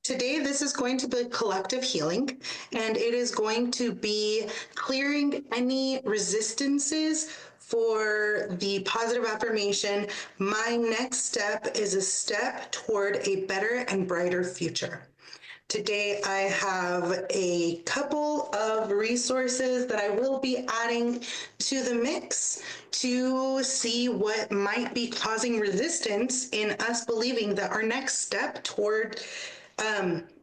Today, this is going to be collective healing, and it is going to be clearing any resistances for the positive affirmation. My next step is a step toward a better and brighter future. Today, I have a couple of resources that I will be adding to the mix to see what might be causing resistance in us believing that our next step toward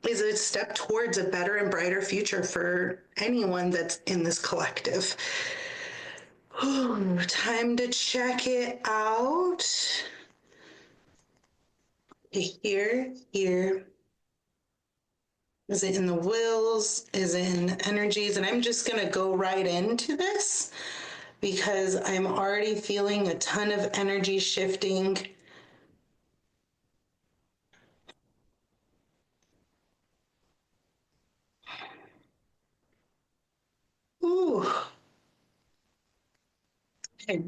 is a step towards a better and brighter future for anyone that's in this collective. Ooh, time to check it out. Here. Is it in the wills? Is it in energies? And I'm just going to go right into this because I'm already feeling a ton of energy shifting. Ooh. Okay.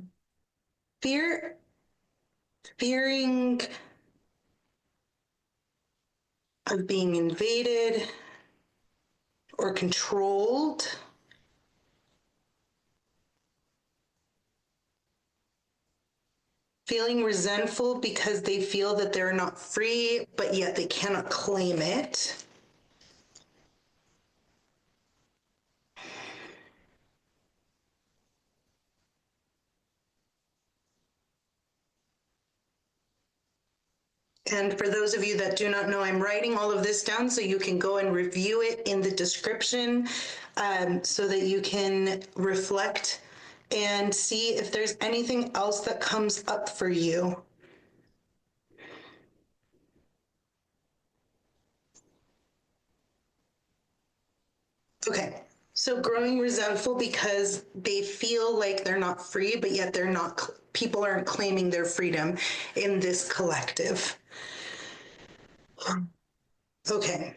Fearing of being invaded or controlled. Feeling resentful because they feel that they're not free, but yet they cannot claim it. And for those of you that do not know, I'm writing all of this down so you can go and review it in the description so that you can reflect and see if there's anything else that comes up for you. Okay, so growing resentful because they feel like they're not free, but yet they're not, people aren't claiming their freedom in this collective. Okay.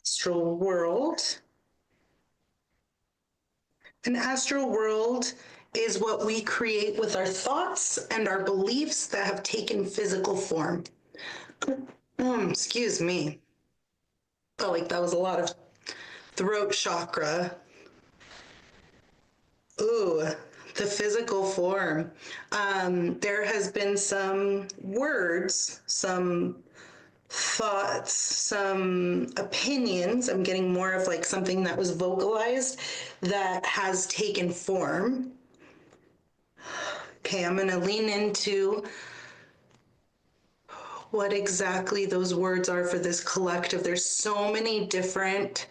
Astral world. An astral world is what we create with our thoughts and our beliefs that have taken physical form. Excuse me. Felt like that was a lot of throat chakra. Ooh, the physical form. There has been some words, some thoughts, some opinions. I'm getting more of like something that was vocalized that has taken form. Okay, I'm going to lean into what exactly those words are for this collective. There's so many different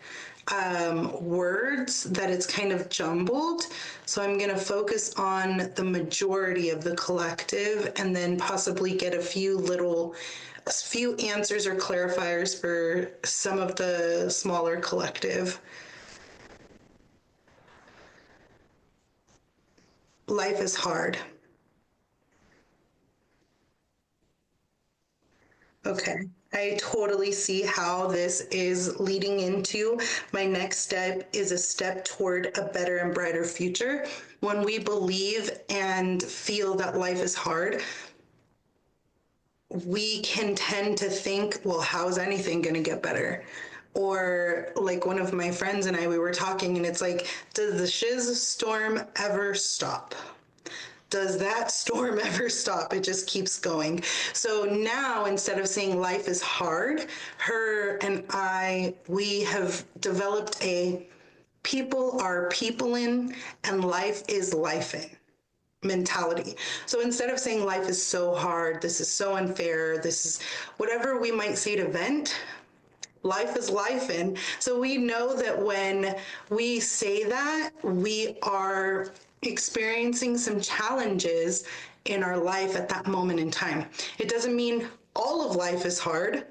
words that it's kind of jumbled. So I'm going to focus on the majority of the collective and then possibly get a few answers or clarifiers for some of the smaller collective. Life is hard. Okay, I totally see how this is leading into my next step is a step toward a better and brighter future. When we believe and feel that life is hard, we can tend to think, well, how's anything going to get better? Or like one of my friends and I, we were talking and it's like, does the shiz storm ever stop? Does that storm ever stop? It just keeps going. So now instead of saying life is hard, her and I, we have developed a people are peopling and life is lifing mentality. So instead of saying life is so hard, this is so unfair, this is whatever we might say to vent, life is life. And so we know that when we say that, we are experiencing some challenges in our life at that moment in time. It doesn't mean all of life is hard,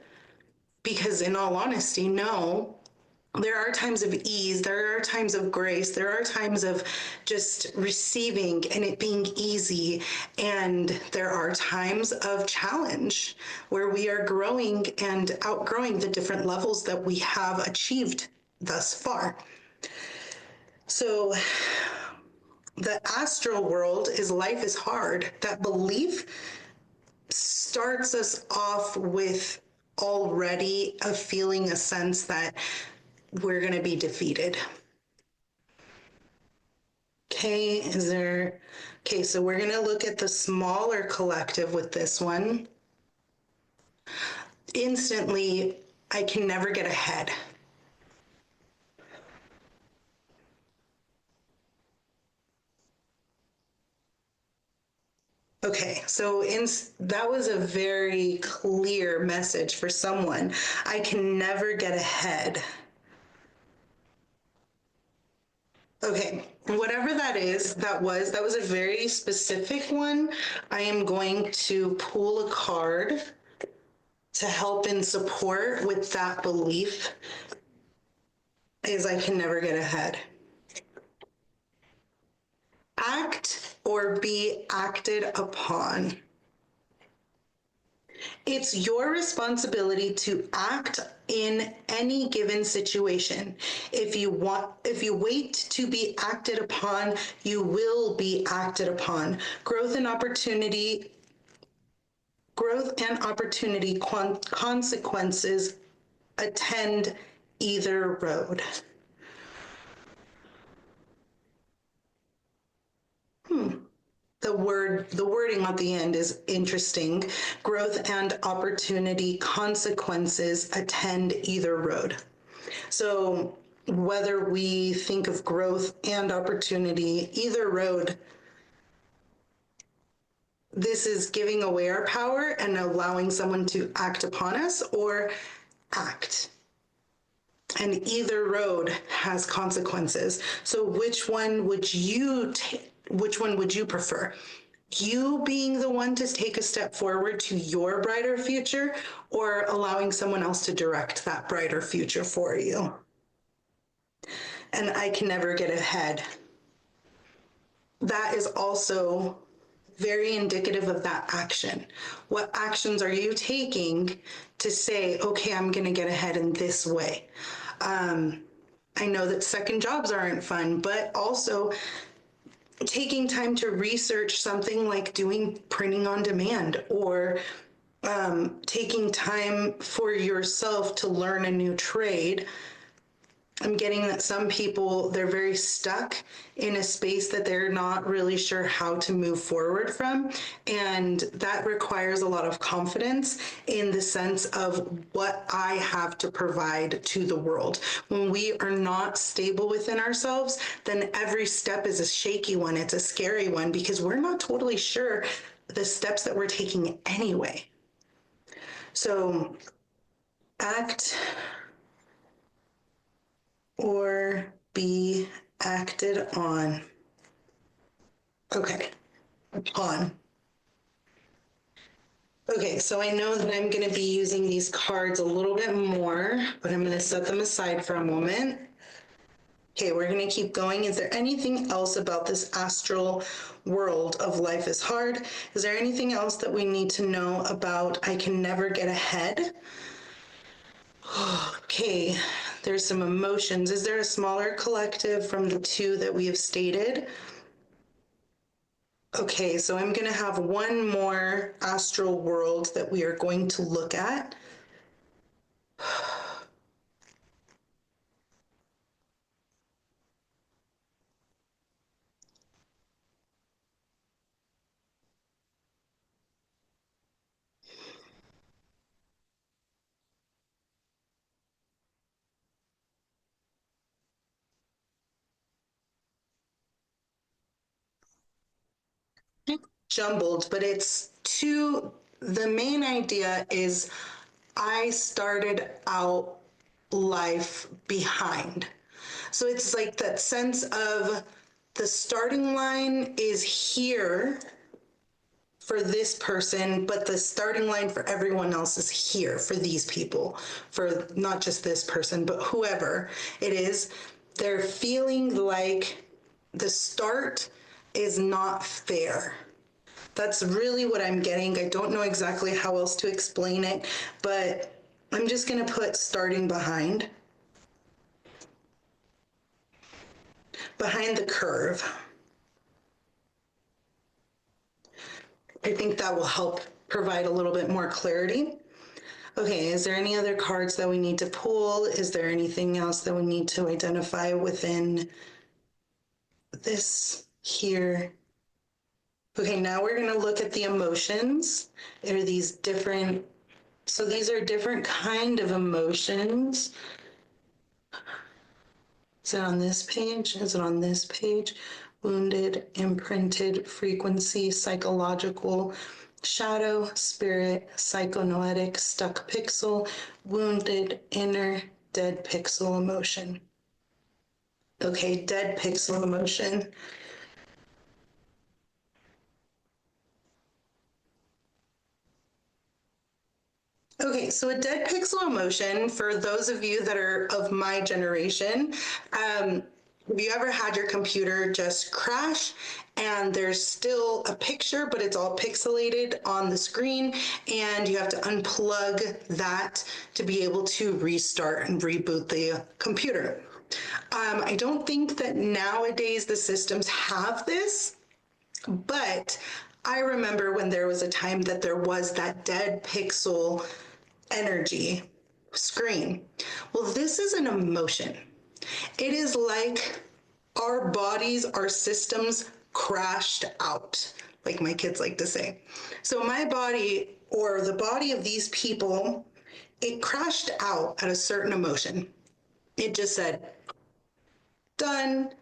because in all honesty, no, There are times of ease, there are times of grace, there are times of just receiving and it being easy, and there are times of challenge where we are growing and outgrowing the different levels that we have achieved thus far. So the astral world is life is hard. That belief starts us off with already a feeling, a sense that we're going to be defeated. Okay, so we're going to look at the smaller collective with this one. Instantly, I can never get ahead. Okay, so that was a very clear message for someone. I can never get ahead. Okay, whatever that is, that was a very specific one. I am going to pull a card to help and support with that belief, is I can never get ahead. Act or be acted upon. It's your responsibility to act in any given situation. If you wait to be acted upon, you will be acted upon. Growth and opportunity, consequences attend either road. The wording at the end is interesting. Growth and opportunity, consequences attend either road. So whether we think of growth and opportunity, either road, this is giving away our power and allowing someone to act upon us or act. And either road has consequences. So which one would you prefer? You being the one to take a step forward to your brighter future, or allowing someone else to direct that brighter future for you? And I can never get ahead. That is also very indicative of that action. What actions are you taking to say, okay, I'm going to get ahead in this way? I know that second jobs aren't fun, but also taking time to research something like doing printing on demand, or taking time for yourself to learn a new trade. I'm getting that some people, they're very stuck in a space that they're not really sure how to move forward from. And that requires a lot of confidence in the sense of what I have to provide to the world. When we are not stable within ourselves, then every step is a shaky one. It's a scary one because we're not totally sure the steps that we're taking anyway. So act or be acted on. Okay, upon. Okay, so I know that I'm going to be using these cards a little bit more, but I'm going to set them aside for a moment. Okay, we're going to keep going. Is there anything else about this astral world of life is hard? Is there anything else that we need to know about I can never get ahead? Okay, there's some emotions. Is there a smaller collective from the two that we have stated? Okay, so I'm going to have one more astral world that we are going to look at. Jumbled, but the main idea is I started out life behind. So it's like that sense of the starting line is here for this person, but the starting line for everyone else is here for these people, for not just this person, but whoever it is. They're feeling like the start is not fair. That's really what I'm getting. I don't know exactly how else to explain it, but I'm just going to put starting behind the curve. I think that will help provide a little bit more clarity. Okay, is there any other cards that we need to pull? Is there anything else that we need to identify within this here? Okay, now we're going to look at the emotions. There are these different, so these are different kind of emotions. Is it on this page? Is it on this page? Wounded, imprinted, frequency, psychological, shadow, spirit, psychonoetic, stuck pixel, wounded, inner, dead pixel emotion. Okay, dead pixel emotion. Okay, so a dead pixel emotion, for those of you that are of my generation, have you ever had your computer just crash and there's still a picture, but it's all pixelated on the screen, and you have to unplug that to be able to restart and reboot the computer? I don't think that nowadays the systems have this, but I remember when there was a time that there was that dead pixel energy screen. Well, this is an emotion. It is like our bodies, our systems crashed out, like my kids like to say. So my body, or the body of these people, it crashed out at a certain emotion. It just said, done.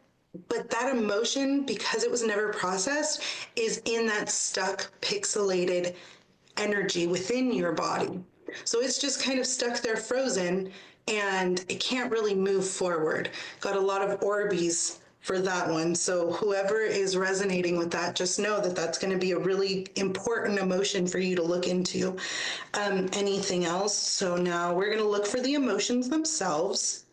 But that emotion, because it was never processed, is in that stuck, pixelated energy within your body. So it's just kind of stuck there frozen, and it can't really move forward. Got a lot of Orbeez for that one. So whoever is resonating with that, just know that that's going to be a really important emotion for you to look into. Anything else? So now we're going to look for the emotions themselves.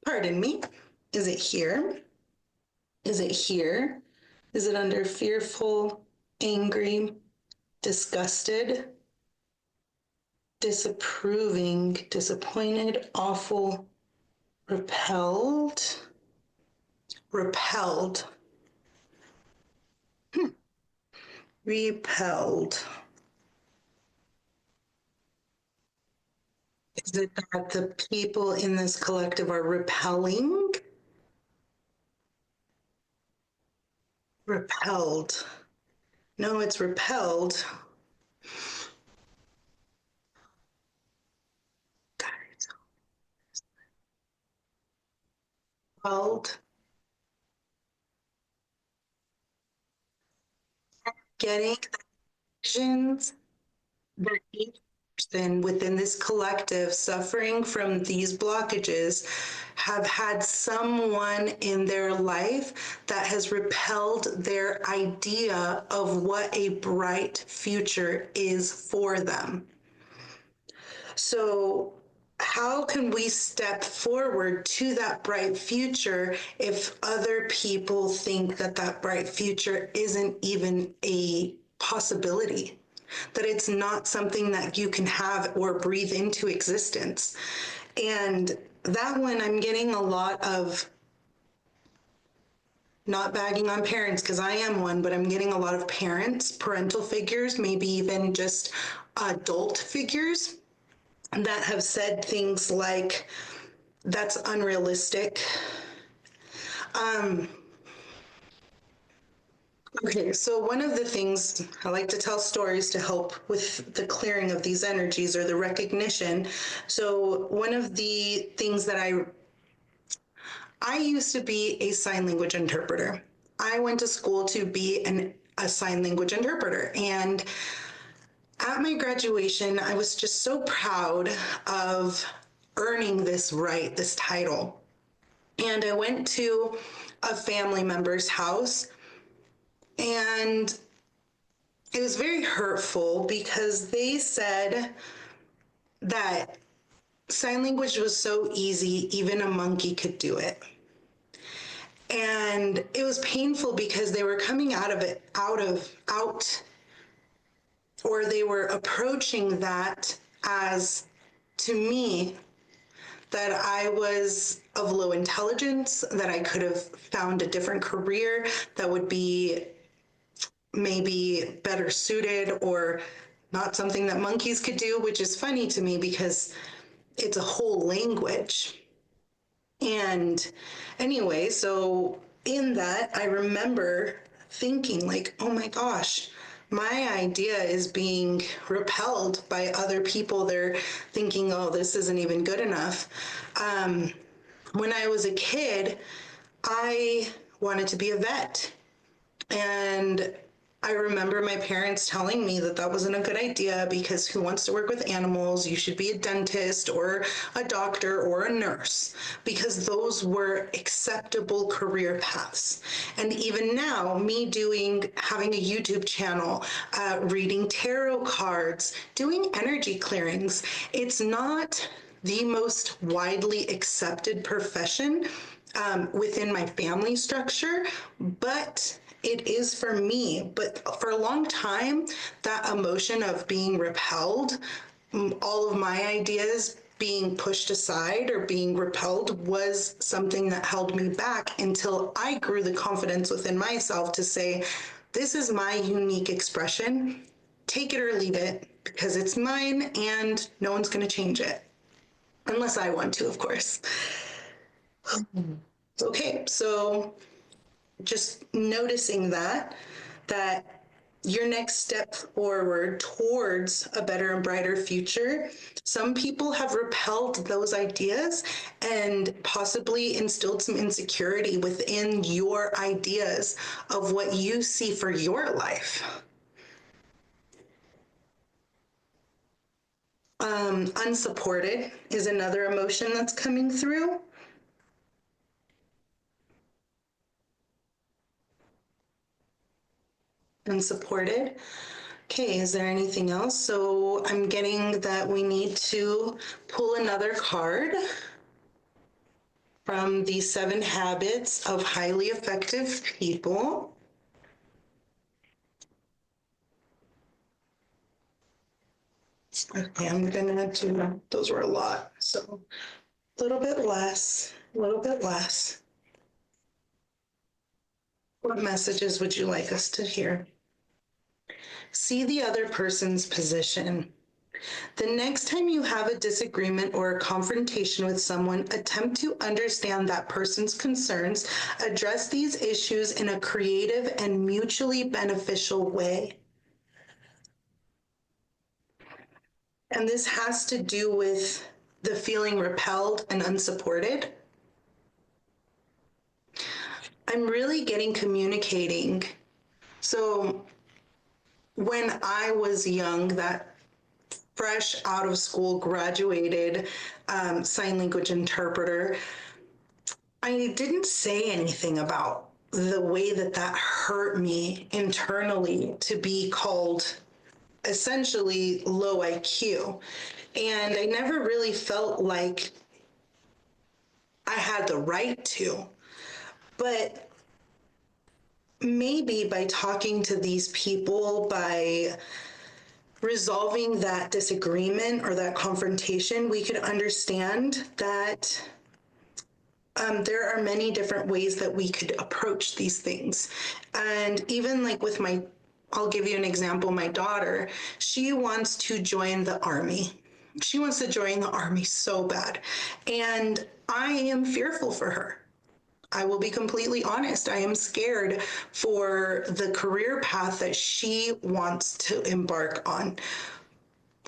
Pardon me. Is it here? Is it here? Is it under fearful, angry, disgusted, disapproving, disappointed, awful, repelled? Repelled. Repelled. Is it that the people in this collective are repelling? Repelled. No, it's repelled. Repelled. Getting the visions that each person within this collective suffering from these blockages have had someone in their life that has repelled their idea of what a bright future is for them. So how can we step forward to that bright future if other people think that that bright future isn't even a possibility? That it's not something that you can have or breathe into existence. And that one, I'm getting a lot of, not bagging on parents because I am one, but I'm getting a lot of parents, parental figures, maybe even just adult figures that have said things like, that's unrealistic. Okay, so one of the things I like to tell stories to help with the clearing of these energies or the recognition. So one of the things that I used to be a sign language interpreter. I went to school to be a sign language interpreter, and at my graduation, I was just so proud of earning this right, this title. And I went to a family member's house, And it was very hurtful because they said that sign language was so easy, even a monkey could do it. And it was painful because they were coming out of it, or they were approaching that as, to me, that I was of low intelligence, that I could have found a different career that would be maybe better suited, or not something that monkeys could do, which is funny to me because it's a whole language. And anyway, so in that, I remember thinking, like, oh my gosh, my idea is being repelled by other people. They're thinking, oh, this isn't even good enough. When I was a kid, I wanted to be a vet. And I remember my parents telling me that that wasn't a good idea because who wants to work with animals? You should be a dentist or a doctor or a nurse, because those were acceptable career paths. And even now, me having a YouTube channel, reading tarot cards, doing energy clearings, it's not the most widely accepted profession within my family structure, but it is for me. But for a long time, that emotion of being repelled, all of my ideas being pushed aside or being repelled, was something that held me back until I grew the confidence within myself to say, this is my unique expression. Take it or leave it, because it's mine and no one's going to change it. Unless I want to, of course. Okay, so just noticing that your next step forward towards a better and brighter future, some people have repelled those ideas and possibly instilled some insecurity within your ideas of what you see for your life. Unsupported is another emotion that's coming through. Unsupported. Okay, is there anything else? So I'm getting that we need to pull another card from the 7 Habits of Highly Effective People. Okay, I'm gonna do, those were a lot, so a little bit less, a little bit less. What messages would you like us to hear? See the other person's position. The next time you have a disagreement or a confrontation with someone, attempt to understand that person's concerns. Address these issues in a creative and mutually beneficial way. And this has to do with the feeling repelled and unsupported. I'm really getting communicating. So when I was young, that fresh out of school, graduated sign language interpreter, I didn't say anything about the way that hurt me internally to be called essentially low IQ. And I never really felt like I had the right to. But maybe by talking to these people, by resolving that disagreement or that confrontation, we could understand that there are many different ways that we could approach these things. And even like with I'll give you an example, my daughter, she wants to join the Army. She wants to join the Army so bad. And I am fearful for her. I will be completely honest. I am scared for the career path that she wants to embark on.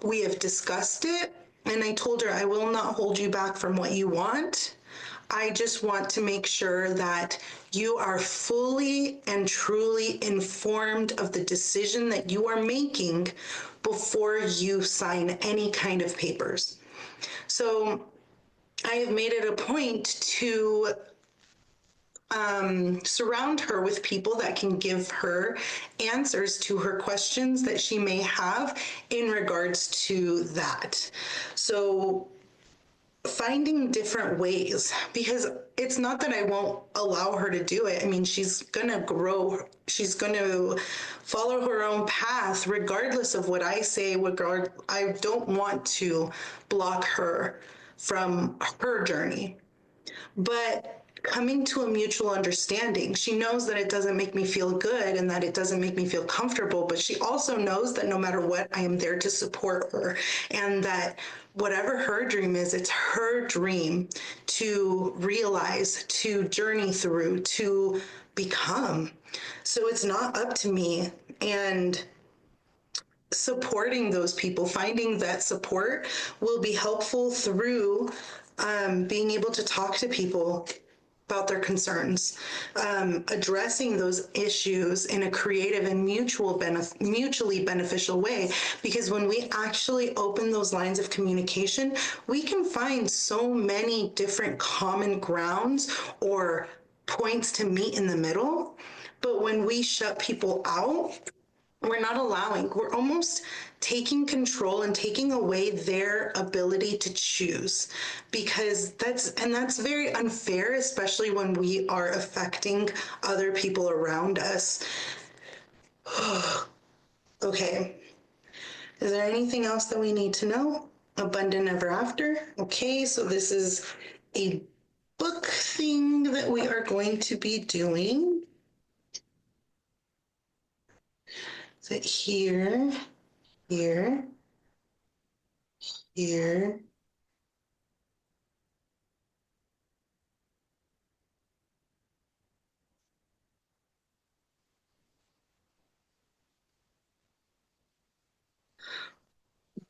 We have discussed it, and I told her, I will not hold you back from what you want. I just want to make sure that you are fully and truly informed of the decision that you are making before you sign any kind of papers. So I have made it a point to surround her with people that can give her answers to her questions that she may have in regards to that. So finding different ways, because it's not that I won't allow her to do it. I mean, she's gonna grow, she's gonna follow her own path regardless of what I say. I don't want to block her from her journey, but coming to a mutual understanding. She knows that it doesn't make me feel good and that it doesn't make me feel comfortable, but she also knows that no matter what, I am there to support her, and that whatever her dream is, it's her dream to realize, to journey through, to become. So it's not up to me. And supporting those people, finding that support will be helpful through being able to talk to people about their concerns, addressing those issues in a creative and mutually beneficial way. Because when we actually open those lines of communication, we can find so many different common grounds or points to meet in the middle. But when we shut people out, we're not allowing, we're almost taking control and taking away their ability to choose, because that's very unfair, especially when we are affecting other people around us. Okay, is there anything else that we need to know? Abundant ever after. Okay, so this is a book thing that we are going to be doing. Is it here, here, here?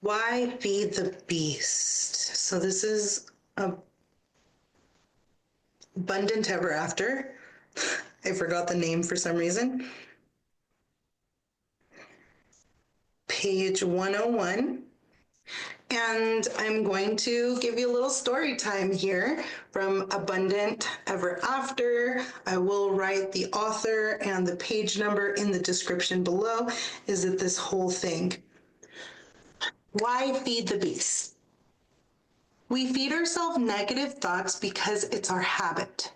Why feed the beast? So this is Abundant Ever After. I forgot the name for some reason. Page 101. And I'm going to give you a little story time here from Abundant Ever After. I will write the author and the page number in the description below. Is it this whole thing? Why feed the beast? We feed ourselves negative thoughts because it's our habit.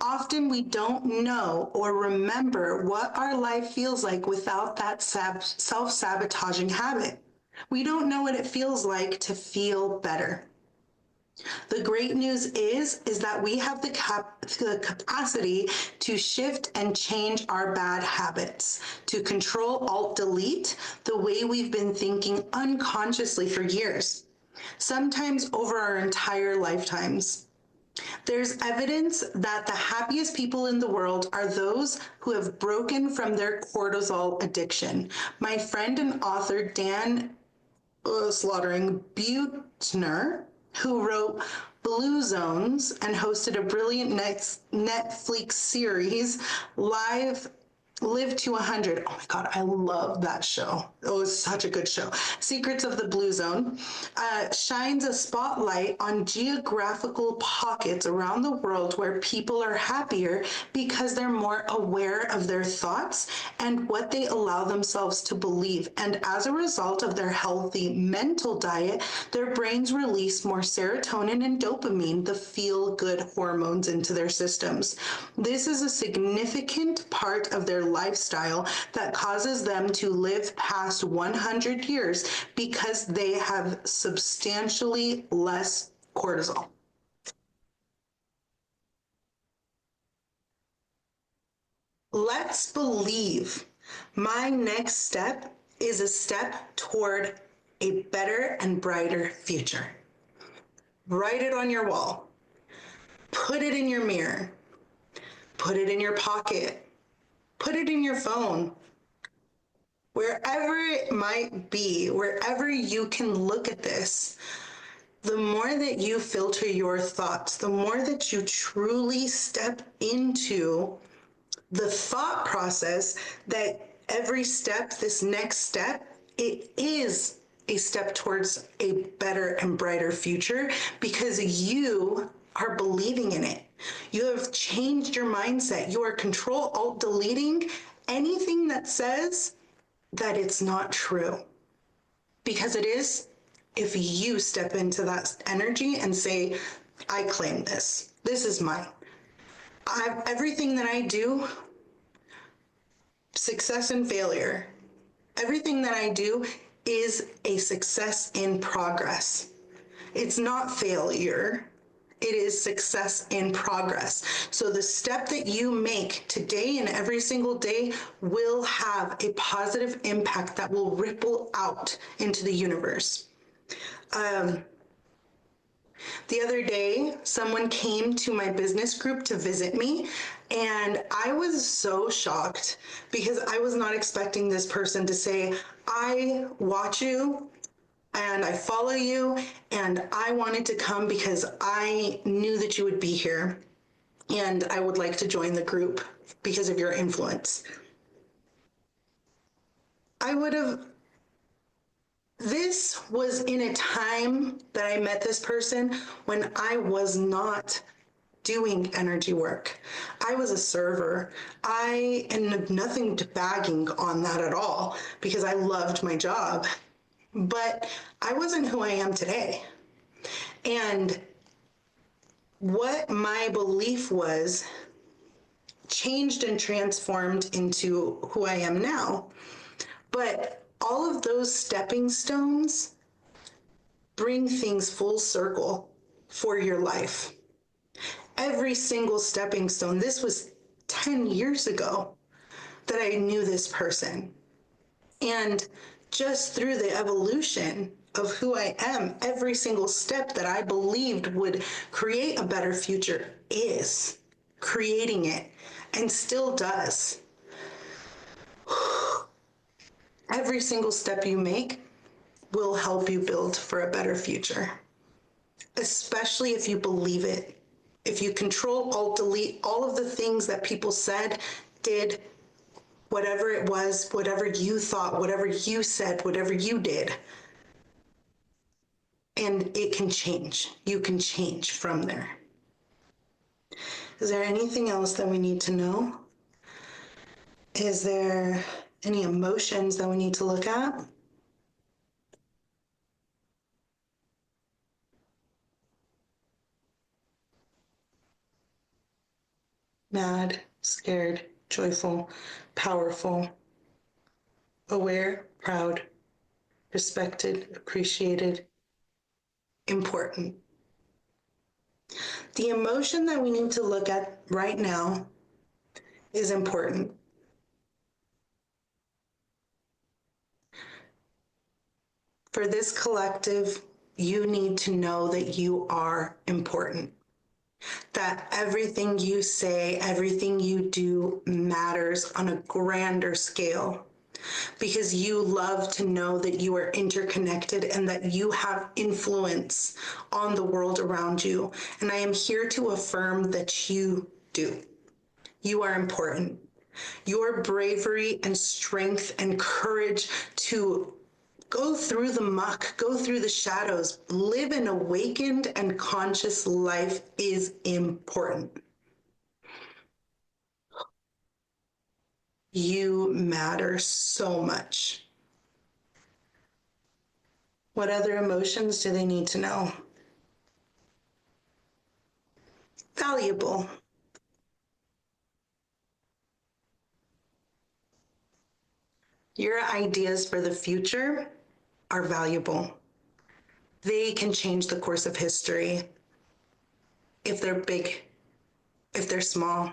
Often we don't know or remember what our life feels like without that self-sabotaging habit. We don't know what it feels like to feel better. The great news is that we have the capacity to shift and change our bad habits, to control, alt, delete the way we've been thinking unconsciously for years, sometimes over our entire lifetimes. There's evidence that the happiest people in the world are those who have broken from their cortisol addiction. My friend and author Dan slaughtering Buettner, who wrote Blue Zones and hosted a brilliant Netflix series, Live to 100. Oh my God, I love that show. It was such a good show. Secrets of the Blue Zone shines a spotlight on geographical pockets around the world where people are happier because they're more aware of their thoughts and what they allow themselves to believe. And as a result of their healthy mental diet, their brains release more serotonin and dopamine, the feel-good hormones, into their systems. This is a significant part of their lifestyle that causes them to live past 100 years because they have substantially less cortisol. Let's believe my next step is a step toward a better and brighter future. Write it on your wall. Put it in your mirror. Put it in your pocket. Put it in your phone. Wherever it might be, wherever you can look at this, the more that you filter your thoughts, the more that you truly step into the thought process that every step, this next step, it is a step towards a better and brighter future because you are believing in it. You have changed your mindset. You are control alt deleting anything that says that it's not true. Because it is, if you step into that energy and say, I claim this. This is mine. Everything that I do, success and failure, everything that I do is a success in progress. It's not failure. It is success in progress. So the step that you make today and every single day will have a positive impact that will ripple out into the universe. The other day, someone came to my business group to visit me, and I was so shocked because I was not expecting this person to say, I watch you and I follow you, and I wanted to come because I knew that you would be here, and I would like to join the group because of your influence. This was in a time that I met this person when I was not doing energy work. I was a server. And nothing to bagging on that at all because I loved my job, but I wasn't who I am today. And what my belief was changed and transformed into who I am now. But all of those stepping stones bring things full circle for your life. Every single stepping stone, this was 10 years ago that I knew this person. And just through the evolution of who I am, every single step that I believed would create a better future is creating it and still does. Every single step you make will help you build for a better future, especially if you believe it. If you control, alt, delete all of the things that people said, did, whatever it was, whatever you thought, whatever you said, whatever you did, and it can change. You can change from there. Is there anything else that we need to know? Is there any emotions that we need to look at? Mad, scared, joyful, powerful, aware, proud, respected, appreciated, important. The emotion that we need to look at right now is important. For this collective, you need to know that you are important. That everything you say, everything you do matters on a grander scale. Because you love to know that you are interconnected and that you have influence on the world around you. And I am here to affirm that you do. You are important. Your bravery and strength and courage to go through the muck, go through the shadows, live an awakened and conscious life is important. You matter so much. What other emotions do they need to know? Valuable. Your ideas for the future are valuable. They can change the course of history. If they're big, if they're small,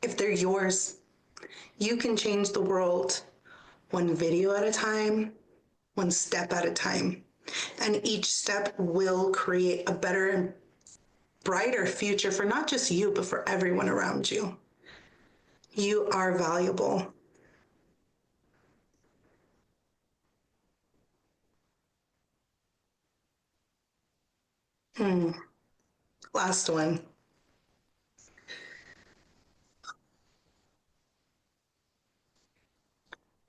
if they're yours, you can change the world one video at a time, one step at a time. And each step will create a better and brighter future for not just you, but for everyone around you. You are valuable. Last one.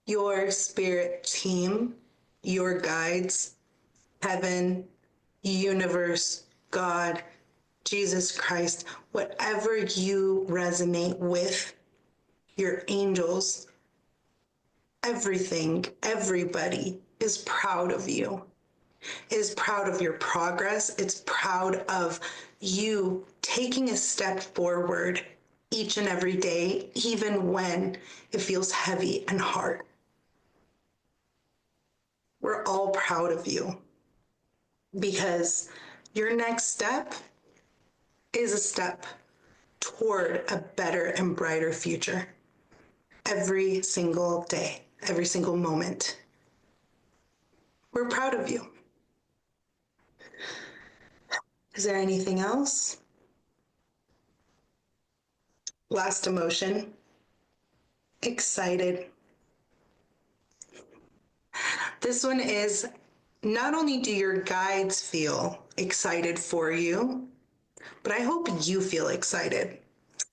Your spirit team, your guides, heaven, universe, God, Jesus Christ, whatever you resonate with, your angels, everything, everybody is proud of you, is proud of your progress. It's proud of you taking a step forward each and every day, even when it feels heavy and hard. We're all proud of you because your next step is a step toward a better and brighter future. Every single day, every single moment. We're proud of you. Is there anything else? Last emotion, excited. This one is, not only do your guides feel excited for you, but I hope you feel excited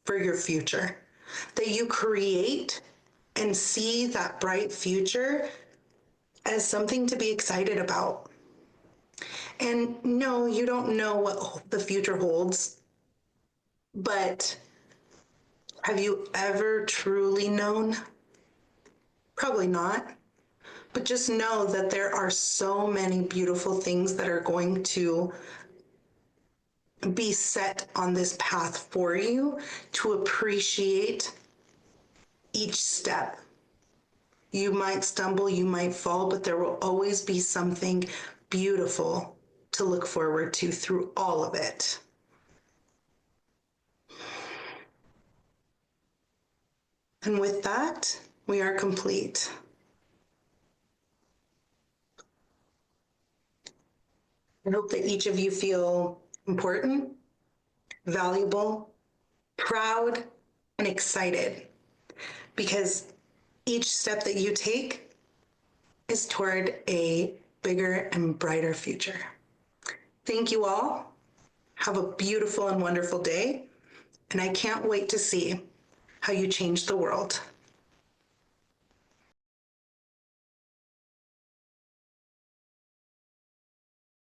for your future, that you create and see that bright future as something to be excited about. And no, you don't know what the future holds, but have you ever truly known? Probably not. But just know that there are so many beautiful things that are going to be set on this path for you to appreciate each step. You might stumble, you might fall, but there will always be something beautiful to look forward to through all of it. And with that, we are complete. I hope that each of you feel important, valuable, proud, and excited, because each step that you take is toward a bigger and brighter future. Thank you all. Have a beautiful and wonderful day, and I can't wait to see how you change the world.